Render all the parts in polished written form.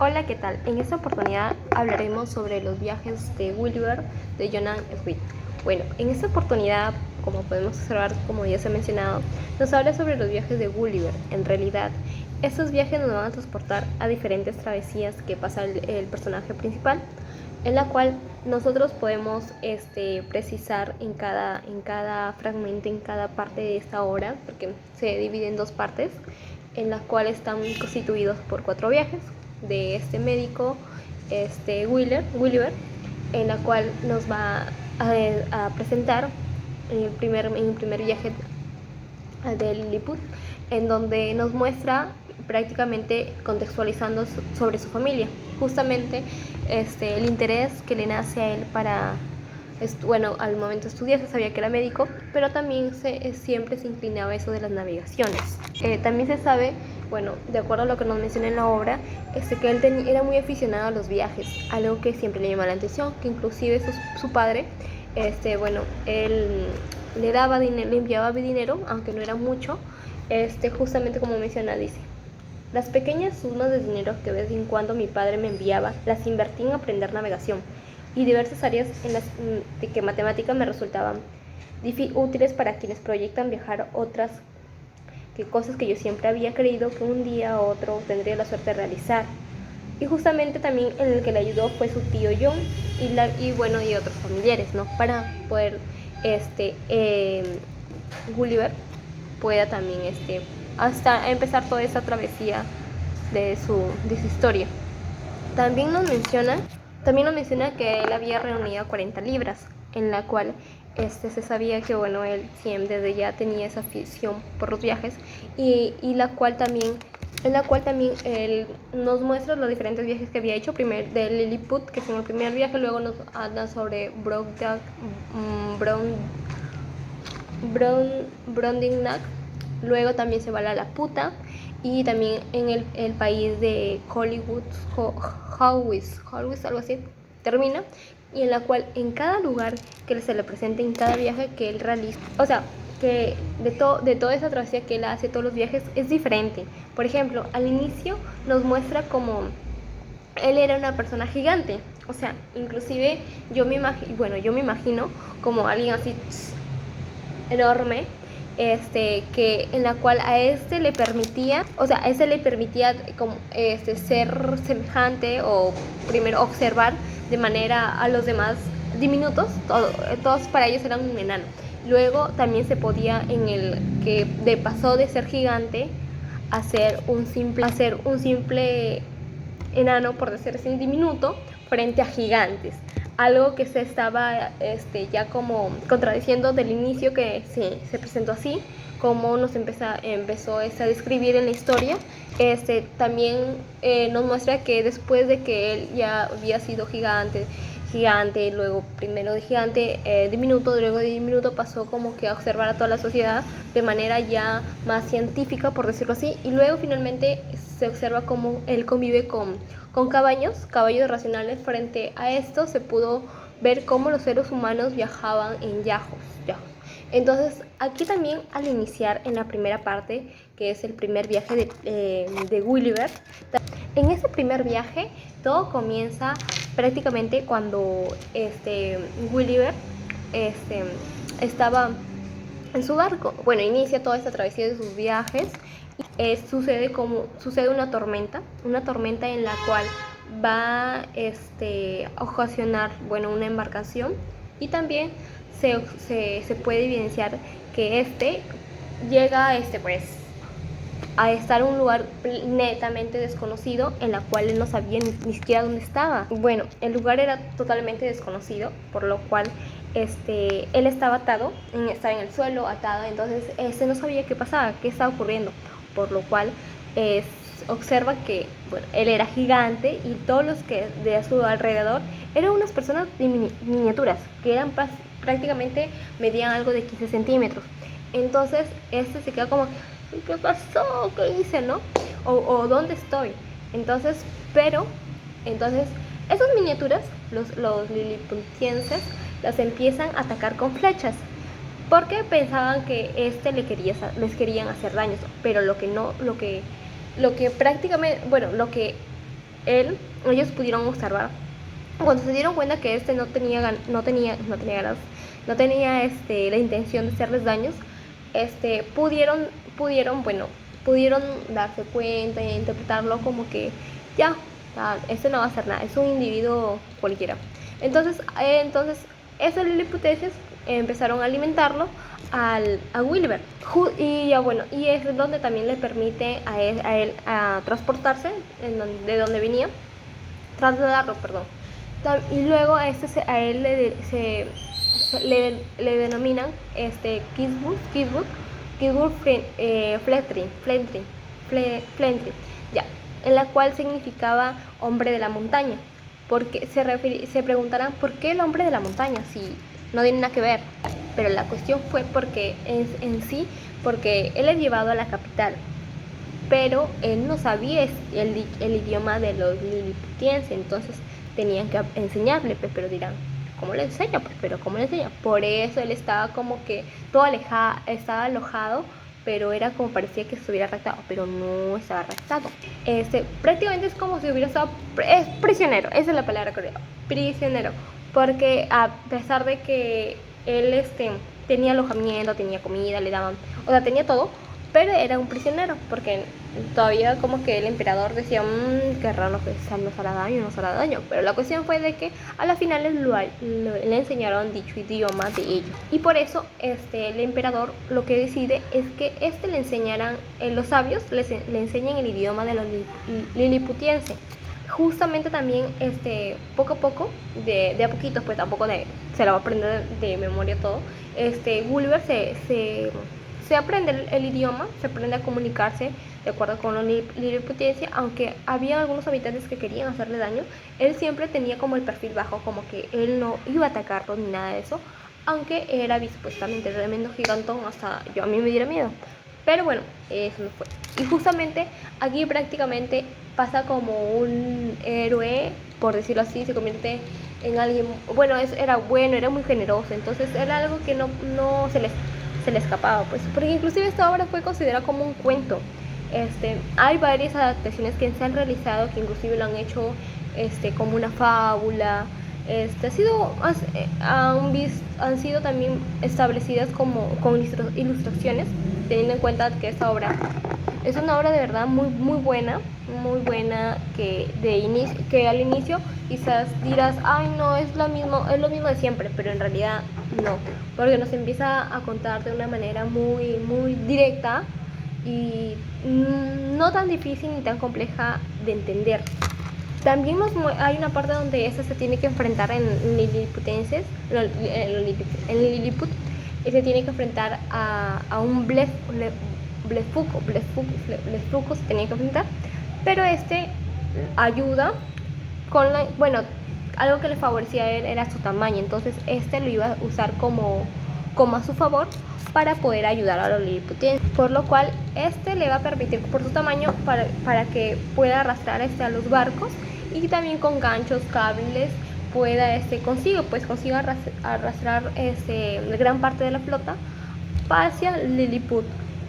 Hola, ¿qué tal? En esta oportunidad hablaremos sobre los viajes de Gulliver de Jonathan Swift. Bueno, en esta oportunidad, como podemos observar, como ya se ha mencionado, nos habla sobre los viajes de Gulliver. En realidad, estos viajes nos van a transportar a diferentes travesías que pasa el personaje principal, en la cual nosotros podemos precisar en cada fragmento, en cada parte de esta obra, porque se divide en dos partes, en las cuales están constituidos por 4 viajes de este médico, Gulliver, en la cual nos va a presentar en el primer viaje de Lilliput, en donde nos muestra prácticamente contextualizando sobre su familia, justamente el interés que le nace a él para, bueno, al momento de estudiar se sabía que era médico, pero también siempre se inclinaba a eso de las navegaciones. También se sabe, bueno, de acuerdo a lo que nos menciona en la obra, que él era muy aficionado a los viajes, algo que siempre le llamó la atención, que inclusive su padre, bueno, él le enviaba dinero, aunque no era mucho, justamente como menciona, dice: las pequeñas sumas de dinero que de vez en cuando mi padre me enviaba, las invertí en aprender navegación y diversas áreas en las que matemáticas me resultaban útiles para quienes proyectan viajar, otras que cosas que yo siempre había creído que un día u otro tendría la suerte de realizar. Y justamente también en el que le ayudó fue su tío John y bueno, y otros familiares, ¿no? Para poder Gulliver pueda también hasta empezar toda esa travesía de su historia. También nos menciona que él había reunido 40 libras, en la cual se sabía que, bueno, él siempre desde ya tenía esa afición por los viajes y en la cual también él nos muestra los diferentes viajes que había hecho, primero de Lilliput, que fue el primer viaje, luego nos habla sobre Brondingnac, luego también se va a la puta y también en el país de Hollywood, Howis, algo así, termina, y en la cual en cada lugar que se le presente en cada viaje que él realiza, o sea, que de toda esa travesía que él hace, todos los viajes, es diferente. Por ejemplo, al inicio nos muestra como él era una persona gigante, o sea, inclusive yo me imagino como alguien así enorme, que en la cual a le permitía, o sea, a le permitía como ser semejante o primero observar de manera a los demás diminutos, todos para ellos eran un enano. Luego también se podía pasó de ser gigante a ser un simple enano, por decir así, diminuto, frente a gigantes. Algo que se estaba ya como contradiciendo del inicio, que se presentó así, como empezó a describir en la historia. También nos muestra que después de que él ya había sido gigante, luego primero de gigante, diminuto, luego de diminuto pasó como que a observar a toda la sociedad de manera ya más científica, por decirlo así, y luego finalmente se observa cómo él convive con caballos racionales. Frente a esto se pudo ver cómo los seres humanos viajaban en yajos. Entonces, aquí también, al iniciar en la primera parte, que es el primer viaje de Gulliver, en ese primer viaje todo comienza prácticamente cuando Gulliver estaba en su barco. Bueno, inicia toda esta travesía de sus viajes y sucede una tormenta en la cual va a ocasionar, bueno, una embarcación, y también se puede evidenciar que llega pues a estar en un lugar netamente desconocido, en la cual él no sabía ni siquiera dónde estaba. Bueno, el lugar era totalmente desconocido, por lo cual él estaba estaba en el suelo, atado, entonces no sabía qué pasaba, qué estaba ocurriendo, por lo cual observa que, bueno, él era gigante y todos los que de su alrededor eran unas personas miniaturas, que eran prácticamente medían algo de 15 centímetros. Entonces se queda como: ¿qué pasó? ¿Qué hice, no? O ¿dónde estoy? Entonces esas miniaturas, los liliputienses, las empiezan a atacar con flechas, porque pensaban que les querían hacer daños, pero lo que prácticamente, bueno, lo que ellos pudieron observar. Cuando se dieron cuenta que no tenía ganas, no tenía la intención de hacerles daños, pudieron darse cuenta e interpretarlo como que ya, este no va a hacer nada, es un individuo cualquiera. Entonces esos liliputenses empezaron a alimentarlo a Wilber, y ya bueno, y es donde también le permite a él a transportarse de donde venía, trasladarlo, perdón. Y luego a él le denominan Kisburg Flentry, ya, en la cual significaba hombre de la montaña, porque se preguntarán por qué el hombre de la montaña si no tiene nada que ver, pero la cuestión fue porque porque él es llevado a la capital, pero él no sabía el idioma de los liliputienses, entonces tenían que enseñarle, pero dirán, ¿cómo le enseña? ¿Cómo le enseña? Por eso él estaba como que todo estaba alojado, pero era como parecía que estuviera raptado, pero no estaba raptado. Prácticamente es como si hubiera estado prisionero, esa es la palabra correcta, prisionero, porque a pesar de que él tenía alojamiento, tenía comida, le daban, o sea, tenía todo, pero era un prisionero, porque todavía como que el emperador decía, qué raro que nos hará daño, pero la cuestión fue de que a las finales le enseñaron dicho idioma de ellos, y por eso el emperador lo que decide es que le enseñaran, los sabios le enseñen el idioma de los liliputienses. Justamente también poco a poco, de a poquitos, pues tampoco se lo va a aprender de memoria todo, Gulliver se aprende el idioma, se aprende a comunicarse de acuerdo con la liliputiense, aunque había algunos habitantes que querían hacerle daño, él siempre tenía como el perfil bajo, como que él no iba a atacarlo ni nada de eso, aunque era supuestamente tremendo gigantón, hasta a mí me diera miedo. Pero bueno, eso no fue. Y justamente aquí prácticamente pasa como un héroe, por decirlo así, se convierte en alguien, era muy generoso, entonces era algo que no se le escapaba, pues, porque inclusive esta obra fue considerada como un cuento. Hay varias adaptaciones que se han realizado, que inclusive lo han hecho como una fábula. Han sido también establecidas como con ilustraciones, teniendo en cuenta que esta obra es una obra de verdad muy buena, que al inicio quizás dirás, ay no, es lo mismo de siempre, pero en realidad no, porque nos empieza a contar de una manera muy directa y no tan difícil ni tan compleja de entender. También hay una parte donde se tiene que enfrentar en liliputenses, en Lilliput, y se tiene que enfrentar a un Blefuscu se tenía que enfrentar, pero ayuda algo que le favorecía a él era su tamaño, entonces lo iba a usar como a su favor para poder ayudar a los liliputienses, por lo cual le va a permitir por su tamaño para que pueda arrastrar a los barcos, y también con ganchos, cables pueda consiga arrastrar gran parte de la flota hacia Lilliput.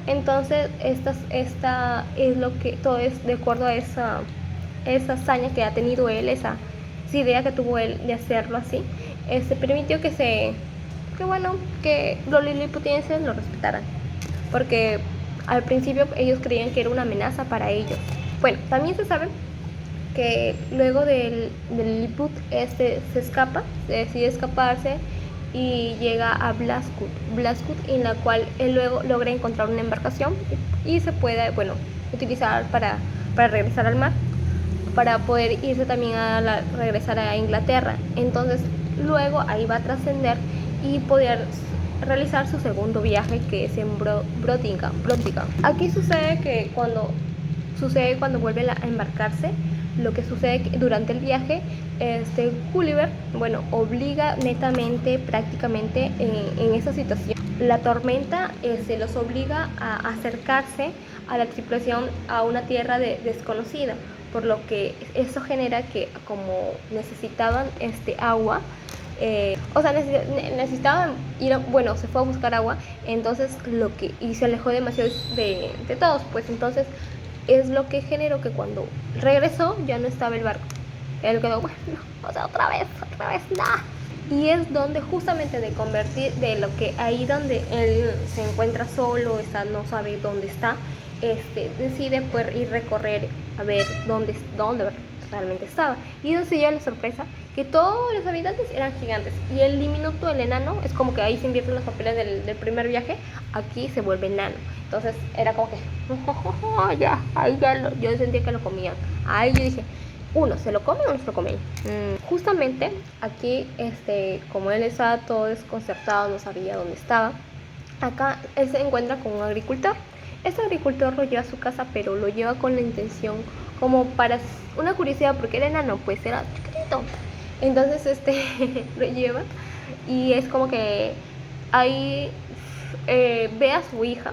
Entonces esta es lo que todo es de acuerdo a esa hazaña que ha tenido él, esa idea que tuvo él de hacerlo así, permitió que los liliputienses lo respetaran, porque al principio ellos creían que era una amenaza para ellos. Bueno, también se sabe que luego del Lilliput se decide escaparse y llega a Blaskut, en la cual él luego logra encontrar una embarcación y se puede utilizar para regresar al mar, para poder irse también regresar a Inglaterra. Entonces luego ahí va a trascender y poder realizar su segundo viaje, que es en Brottingham. Aquí sucede que cuando vuelve a embarcarse, lo que sucede durante el viaje, Gulliver obliga netamente, prácticamente en esa situación, la tormenta los obliga a acercarse a la tripulación a una tierra desconocida, por lo que eso genera que, como necesitaban agua, necesitaban ir, se fue a buscar agua, entonces y se alejó demasiado de todos, pues entonces es lo que generó que cuando regresó ya no estaba el barco. Él quedó, bueno, o sea, otra vez, nada. Y es donde justamente de convertir, de lo que ahí donde él se encuentra solo, está, no sabe dónde está, decide pues ir recorrer a ver dónde realmente estaba. Y entonces se dio la sorpresa que todos los habitantes eran gigantes. Y el diminuto, el enano, es como que ahí se invierten los papeles del primer viaje, aquí se vuelve enano. Entonces era como que, ya, ahí ya yo sentía que lo comían. Ahí yo dije, uno, ¿se lo comen o no se lo comen? Justamente aquí, como él estaba todo desconcertado, no sabía dónde estaba, acá él se encuentra con un agricultor. Este agricultor lo lleva a su casa, pero lo lleva con la intención como para una curiosidad, porque era enano, pues era chiquitito. Entonces lo lleva y es como que ahí ve a su hija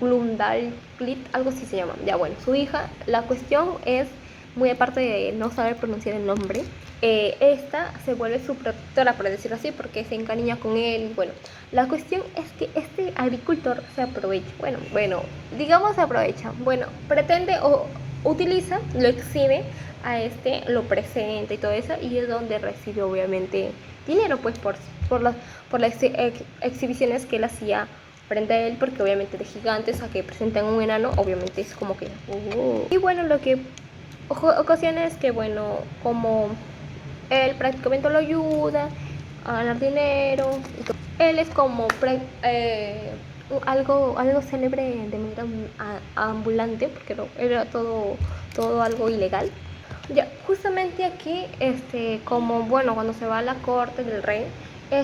Glumdalclit, algo así se llama. Ya bueno, su hija, la cuestión es, muy aparte de no saber pronunciar el nombre, esta se vuelve su protectora, por decirlo así, porque se encariña con él. Bueno, la cuestión es que este agricultor se aprovecha, bueno, digamos se aprovecha, bueno, pretende o utiliza, lo exhibe a lo presenta y todo eso, y es donde recibe obviamente dinero, pues por las exhibiciones que él hacía frente a él, porque obviamente de gigantes a que presentan un enano, obviamente es como que Y bueno, lo que ocasiona es que, bueno, como él prácticamente lo ayuda a ganar dinero y todo, él es como algo célebre de manera ambulante, porque era todo algo ilegal. Ya, justamente aquí, como bueno, cuando se va a la corte del rey,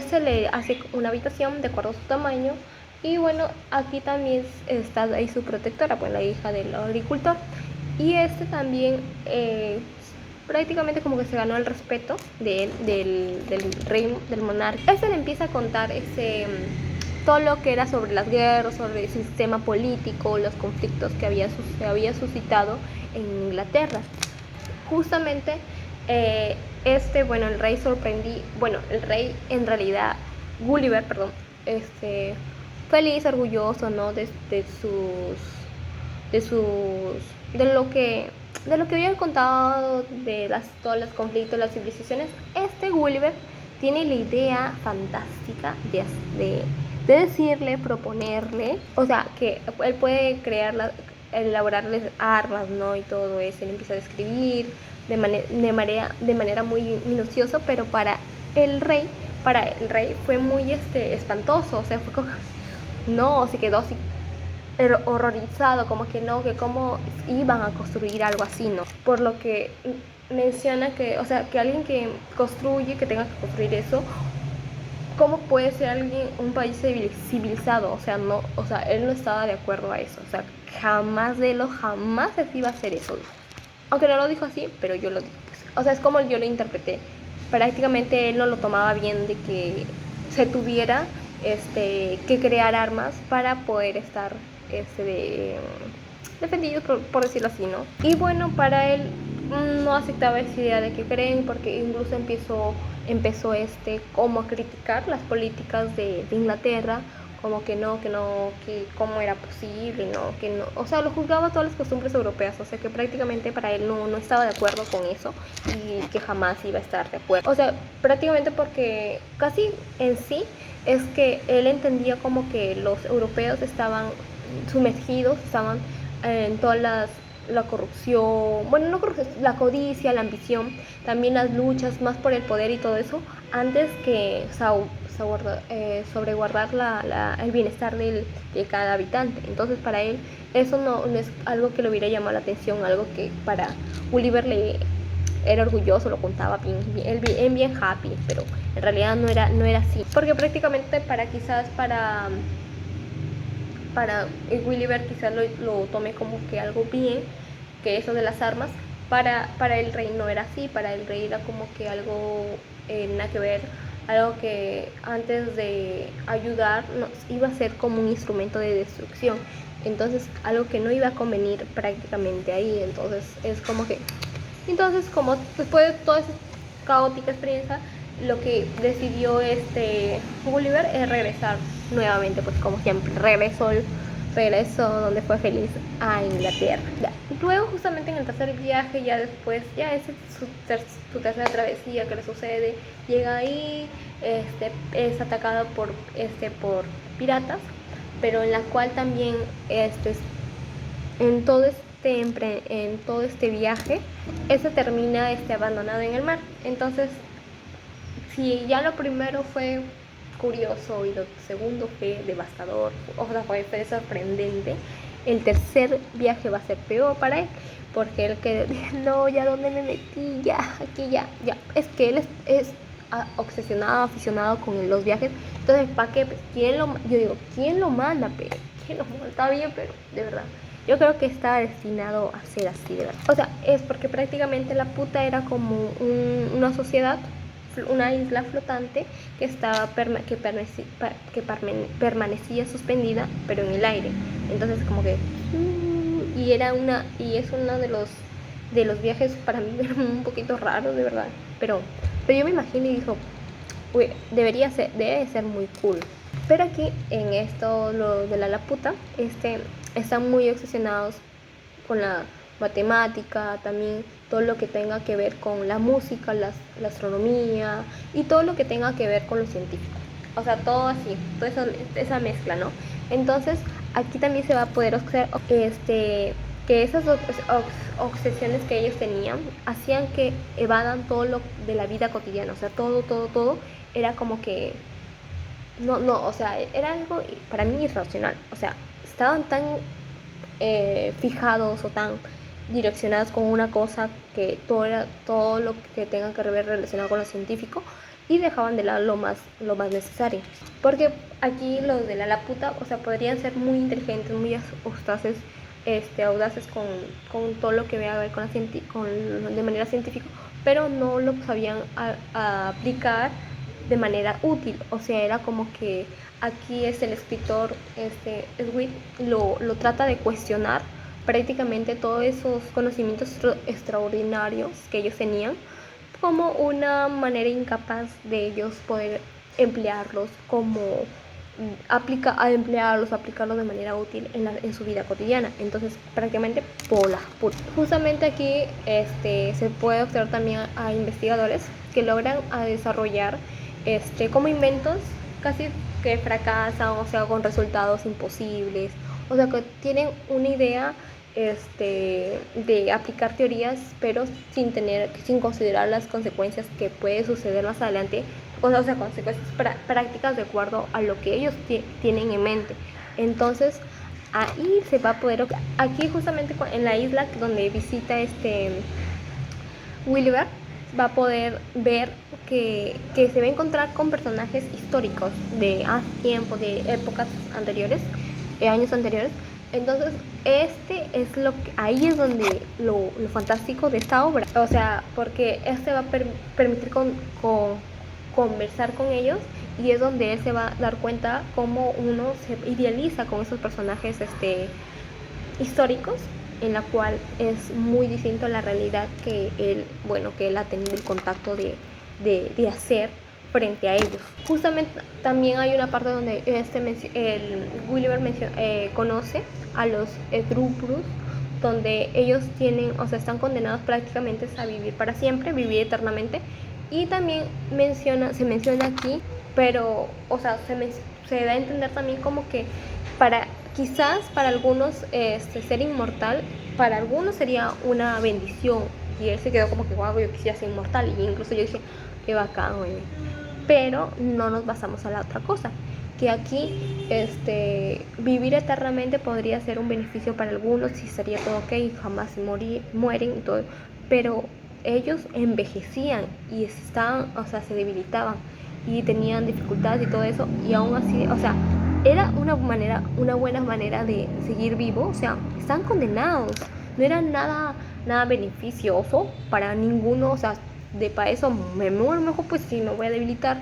se le hace una habitación de acuerdo a su tamaño. Y bueno, aquí también está ahí su protectora, pues la hija del agricultor. Y también prácticamente como que se ganó el respeto del rey, del monarca. Le empieza a contar todo lo que era sobre las guerras, sobre el sistema político, los conflictos que se había suscitado en Inglaterra. Justamente bueno, el rey en realidad, Gulliver, perdón, feliz, orgulloso, ¿no? De lo que habían contado de todos los conflictos, las civilizaciones. Gulliver tiene la idea fantástica de decirle, proponerle, o sea, que él puede elaborarles armas, ¿no? Y todo eso, él empieza a describir de manera muy minuciosa, pero para el rey fue muy espantoso, o sea, fue como, no, se quedó así horrorizado, como que no, que cómo iban a construir algo así, ¿no? Por lo que menciona que, o sea, que alguien que construye, que tenga que construir eso, ¿cómo puede ser un país civilizado? O sea, no, o sea, él no estaba de acuerdo a eso, o sea, jamás se iba a hacer eso. Aunque no lo dijo así, pero yo lo dije. O sea, es como yo lo interpreté. Prácticamente él no lo tomaba bien de que se tuviera que crear armas para poder estar defendidos, por decirlo así, ¿no? Y bueno, para él no aceptaba esa idea de que creen, porque incluso empezó como a criticar las políticas de Inglaterra, como que cómo era posible, que no, o sea, lo juzgaba todas las costumbres europeas, o sea, que prácticamente para él no estaba de acuerdo con eso y que jamás iba a estar de acuerdo. O sea, prácticamente porque casi en sí es que él entendía como que los europeos estaban sumergidos, estaban en todas la corrupción, bueno, no corrupción, la codicia, la ambición, también las luchas más por el poder y todo eso, antes que sobreguardar el bienestar de cada habitante. Entonces para él eso no es algo que le hubiera llamado la atención, algo que para Gulliver era orgulloso, lo contaba bien happy, pero en realidad no era así, porque prácticamente para Gulliver quizás lo tome como que algo bien, que eso de las armas, para el rey no era así, para el rey era como que algo nada que ver, algo que antes de ayudar iba a ser como un instrumento de destrucción, entonces algo que no iba a convenir prácticamente ahí. Entonces es como que, entonces como después de toda esa caótica experiencia, lo que decidió Gulliver es regresar nuevamente, pues como siempre, regresó donde fue feliz, a Inglaterra. Ya. Luego justamente en el tercer viaje, ya después, ya es su tercera travesía que le sucede, llega ahí, es atacado por piratas, pero en la cual también en todo este viaje, termina abandonado en el mar. Entonces, si ya lo primero fue curioso y lo segundo fue devastador, o sea, fue sorprendente, el tercer viaje va a ser peor para él, porque él que no, ya dónde me metí, ya, aquí, ya. Es que él es obsesionado, aficionado con los viajes. Entonces, ¿para qué? Pues, yo digo, ¿quién lo manda? Pero ¿quién lo manda? Está bien, pero de verdad, yo creo que estaba destinado a ser así, de verdad. O sea, es porque prácticamente la puta era como una sociedad, una isla flotante que permanecía suspendida, pero en el aire. Entonces como que y es uno de los viajes para mí un poquito raro, de verdad. Pero yo me imagino y digo, uy, debe ser muy cool. Pero aquí en esto, lo de la Laputa, están muy obsesionados con la matemática, también todo lo que tenga que ver con la música, la astronomía y todo lo que tenga que ver con lo científico. O sea, todo así, toda esa mezcla, ¿no? Entonces, aquí también se va a poder observar que esas obsesiones que ellos tenían hacían que evadan todo lo de la vida cotidiana. O sea, todo era como que no, o sea, era algo para mí irracional. O sea, estaban tan fijados o tan direccionados con una cosa que todo lo que tenga que ver relacionado con lo científico, y dejaban de lado lo más necesario. Porque aquí los de la Laputa, o sea, podrían ser muy inteligentes, muy audaces con todo lo que vea a ver de manera científica, pero no lo sabían a aplicar de manera útil. O sea, era como que aquí el escritor Swift lo trata de cuestionar prácticamente todos esos conocimientos extraordinarios que ellos tenían, como una manera incapaz de ellos poder emplearlos aplicarlos de manera útil en su vida cotidiana. Entonces prácticamente justamente aquí se puede observar también a investigadores que logran desarrollar como inventos casi que fracasan, o sea, con resultados imposibles, o sea, que tienen una idea de aplicar teorías, pero sin considerar las consecuencias que puede suceder más adelante, o sea consecuencias prácticas de acuerdo a lo que ellos tienen en mente. Entonces ahí se va a poder, aquí justamente en la isla donde visita Williver, va a poder ver que se va a encontrar con personajes históricos de hace tiempo, de épocas anteriores, años anteriores. Entonces ahí es donde lo fantástico de esta obra, o sea, porque va a permitir conversar con ellos, y es donde él se va a dar cuenta cómo uno se idealiza con esos personajes históricos, en la cual es muy distinto a la realidad que él ha tenido el contacto de hacer frente a ellos. Justamente también hay una parte donde Gulliver conoce a los Edrúpulos, donde ellos están condenados prácticamente a vivir para siempre, vivir eternamente. Y también se menciona aquí, pero, o sea, se da a entender también como que quizás para algunos ser inmortal, para algunos sería una bendición, y él se quedó como que, wow, yo quisiera ser inmortal, y incluso yo dije, qué bacán, oye. Pero no nos basamos a la otra cosa, que aquí vivir eternamente podría ser un beneficio para algunos, si sería todo ok, jamás mueren y todo, pero ellos envejecían y se debilitaban y tenían dificultades y todo eso, y aún así, o sea, era una buena manera de seguir vivo. O sea, están condenados, no era nada beneficioso para ninguno. O sea, para eso me muero mejor, pues si me voy a debilitar,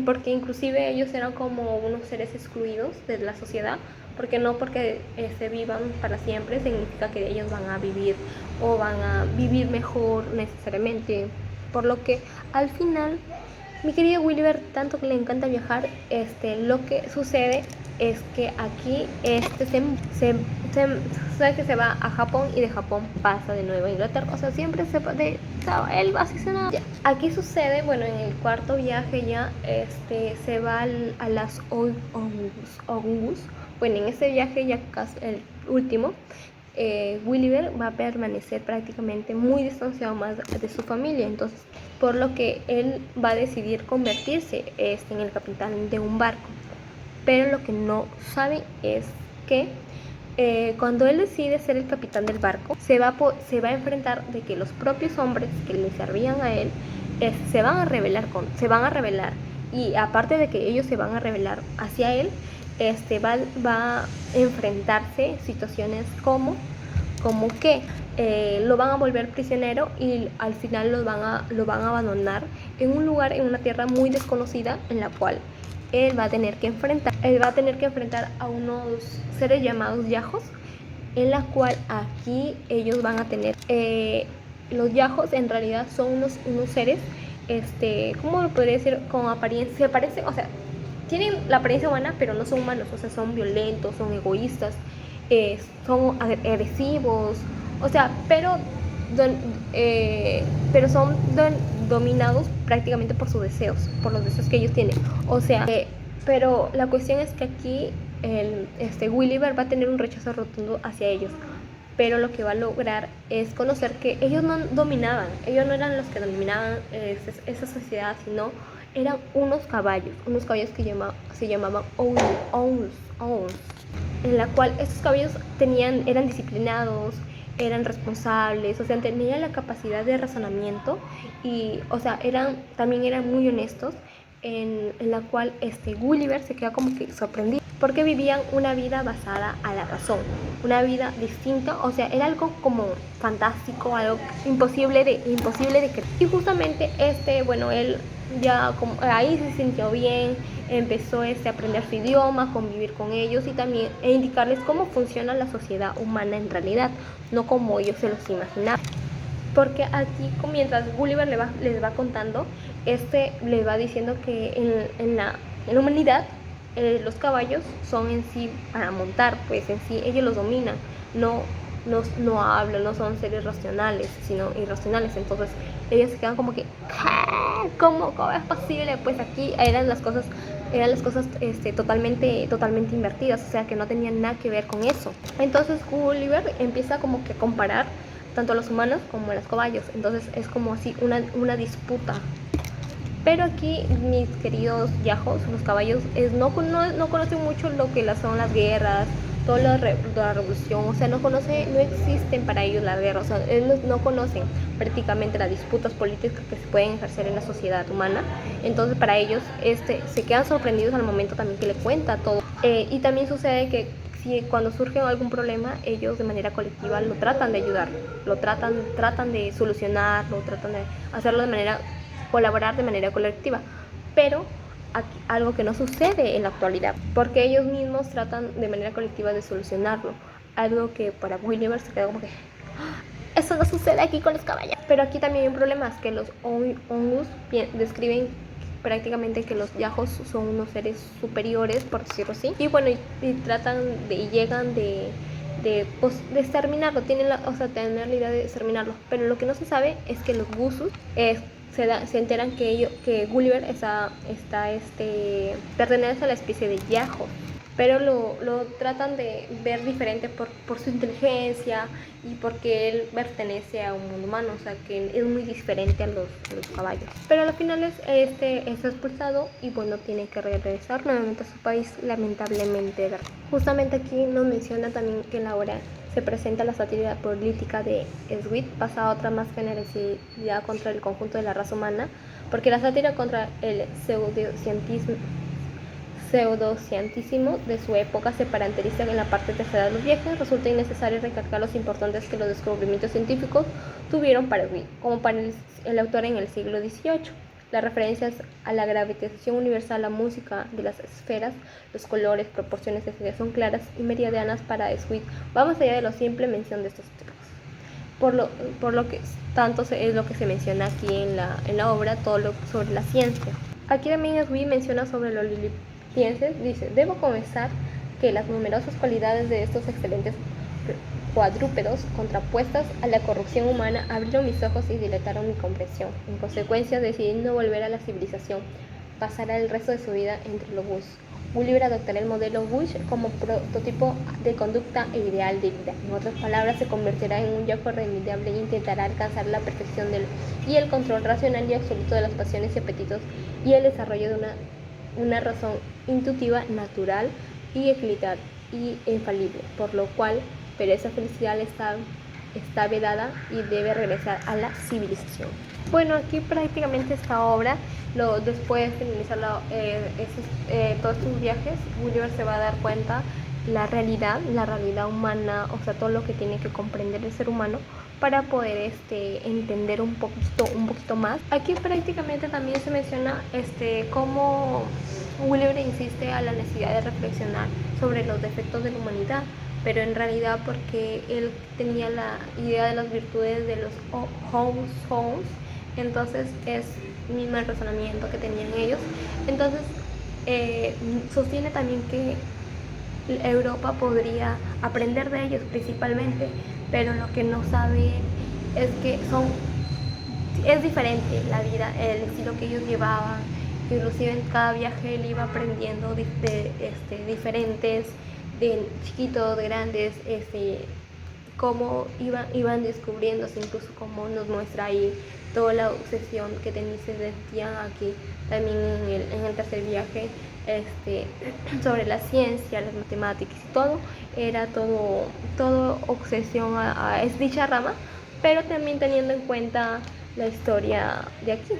porque inclusive ellos eran como unos seres excluidos de la sociedad, porque no porque vivan para siempre significa que ellos van a vivir o van a vivir mejor necesariamente, por lo que al final Mi querido Gulliver, tanto que le encanta viajar, lo que sucede es que aquí sabe que se va a Japón y de Japón pasa de nuevo a Inglaterra. O sea, siempre él va así. Aquí sucede, bueno, en el cuarto viaje ya, se va a las Ongus. Bueno, en ese viaje ya casi el último, Gulliver va a permanecer prácticamente muy distanciado más de su familia, entonces por lo que él va a decidir convertirse en el capitán de un barco. Pero lo que no sabe es que cuando él decide ser el capitán del barco, se va a enfrentar de que los propios hombres que le servían a él se van a rebelar, y aparte de que ellos se van a rebelar hacia él, va a enfrentarse situaciones como que lo van a volver prisionero y al final lo van a abandonar en un lugar, en una tierra muy desconocida, en la cual él va a tener que enfrentar a unos seres llamados yajos, en la cual aquí ellos van a tener los yajos en realidad son unos seres, ¿cómo lo podría decir? Con apariencia, parecen, o sea, tienen la apariencia humana, pero no son humanos, o sea, son violentos, son egoístas, son agresivos, o sea, pero son dominados prácticamente por sus deseos, por los deseos que ellos tienen. O sea, pero la cuestión es que aquí Gulliver va a tener un rechazo rotundo hacia ellos. Pero lo que va a lograr es conocer que ellos no dominaban, ellos no eran los que dominaban esa sociedad, sino eran unos caballos que se llamaban Owls, en la cual estos caballos eran disciplinados, eran responsables, o sea, tenían la capacidad de razonamiento y, o sea, también eran muy honestos, en la cual Gulliver se queda como que sorprendido porque vivían una vida basada a la razón, una vida distinta, o sea, era algo como fantástico, algo imposible de creer. Y justamente bueno, él ya ahí se sintió bien, empezó a aprender su idioma, convivir con ellos y también indicarles cómo funciona la sociedad humana en realidad, no como ellos se los imaginaban. Porque aquí, mientras Gulliver les va contando, le va diciendo que en la humanidad los caballos son en sí para montar, pues en sí ellos los dominan, no hablan, no son seres racionales, sino irracionales. Entonces ellos se quedan como que, ¿cómo es posible? Pues aquí eran las cosas totalmente invertidas, o sea que no tenían nada que ver con eso. Entonces Gulliver empieza como que a comparar tanto a los humanos como a los caballos, entonces es como así una disputa. Pero aquí, mis queridos yajos, los caballos, no conocen mucho lo que son las guerras, toda la revolución, o sea, no existen para ellos las guerras, o sea, ellos no conocen prácticamente las disputas políticas que se pueden ejercer en la sociedad humana. Entonces para ellos se quedan sorprendidos al momento también que le cuenta todo. Y también sucede que cuando surge algún problema, ellos de manera colectiva lo tratan de ayudar, tratan de solucionarlo, tratan de hacerlo colaborar de manera colectiva, pero aquí, algo que no sucede en la actualidad, porque ellos mismos tratan de manera colectiva de solucionarlo, algo que para Gulliver se queda como que eso no sucede aquí con los caballos. Pero aquí también hay un problema, es que los Ongus describen prácticamente que los yajos son unos seres superiores, por decirlo así, y bueno, llegan de exterminarlo, tener la idea de exterminarlo, pero lo que no se sabe es que los Gusus se enteran que Gulliver pertenece a la especie de yajo, pero lo tratan de ver diferente por su inteligencia y porque él pertenece a un mundo humano, o sea que es muy diferente a los caballos. Pero al final es expulsado y bueno, tiene que regresar nuevamente a su país, lamentablemente, ¿verdad? Justamente aquí nos menciona también que en la obra se presenta la sátira política de Swift, pasada a otra más generosidad contra el conjunto de la raza humana, porque la sátira contra el pseudocientísimo de su época se caracteriza en la parte tercera de los viajes. Resulta innecesario recalcar los importantes que los descubrimientos científicos tuvieron para Swift, como para el autor en el siglo XVIII. Las referencias a la gravitación universal, la música de las esferas, los colores, proporciones, etc. son claras y meridianas para Swift. Va más allá de la simple mención de estos temas. Por lo que tanto es lo que se menciona aquí en la obra, todo sobre la ciencia. Aquí también Sui menciona sobre los liliputienses, dice, debo confesar que las numerosas cualidades de estos excelentes cuadrúpedos, contrapuestas a la corrupción humana, abrieron mis ojos y dilataron mi comprensión. En consecuencia, decidí no volver a la civilización, pasará el resto de su vida entre los Bush. Gulliver adoptará el modelo Bush como prototipo de conducta e ideal de vida. En otras palabras, se convertirá en un yo formidable e intentará alcanzar la perfección y el control racional y absoluto de las pasiones y apetitos y el desarrollo de una razón intuitiva, natural y equilibrada y infalible, por lo cual, pero esa felicidad está vedada y debe regresar a la civilización. Bueno, aquí prácticamente esta obra, después de finalizar todos estos viajes, Gulliver se va a dar cuenta la realidad humana, o sea, todo lo que tiene que comprender el ser humano para poder entender un poquito más. Aquí prácticamente también se menciona cómo Gulliver insiste a la necesidad de reflexionar sobre los defectos de la humanidad, pero en realidad porque él tenía la idea de las virtudes de los Hounds, entonces es mismo el razonamiento que tenían ellos. Entonces sostiene también que Europa podría aprender de ellos principalmente, pero lo que no sabe es que es diferente la vida, el estilo que ellos llevaban. Inclusive en cada viaje él iba aprendiendo diferentes, de chiquitos, de grandes, cómo iban descubriéndose, incluso como nos muestra ahí toda la obsesión que se sentían aquí también en el tercer viaje, sobre la ciencia, las matemáticas y todo, era todo obsesión a dicha rama, pero también teniendo en cuenta la historia de aquí.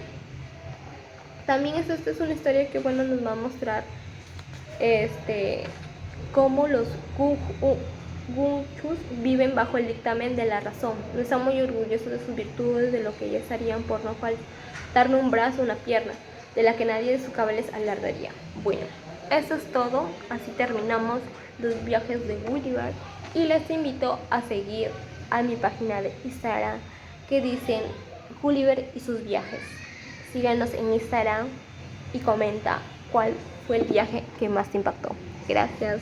También esta es una historia que nos va a mostrar cómo los Guchus viven bajo el dictamen de la razón. No están muy orgullosos de sus virtudes, de lo que ellos harían por no faltarme un brazo, una pierna, de la que nadie de sus cabales alardaría. Bueno, eso es todo. Así terminamos los viajes de Gulliver y les invito a seguir a mi página de Instagram que dicen Gulliver y sus viajes. Síganos en Instagram y comenta cuál fue el viaje que más te impactó. Gracias.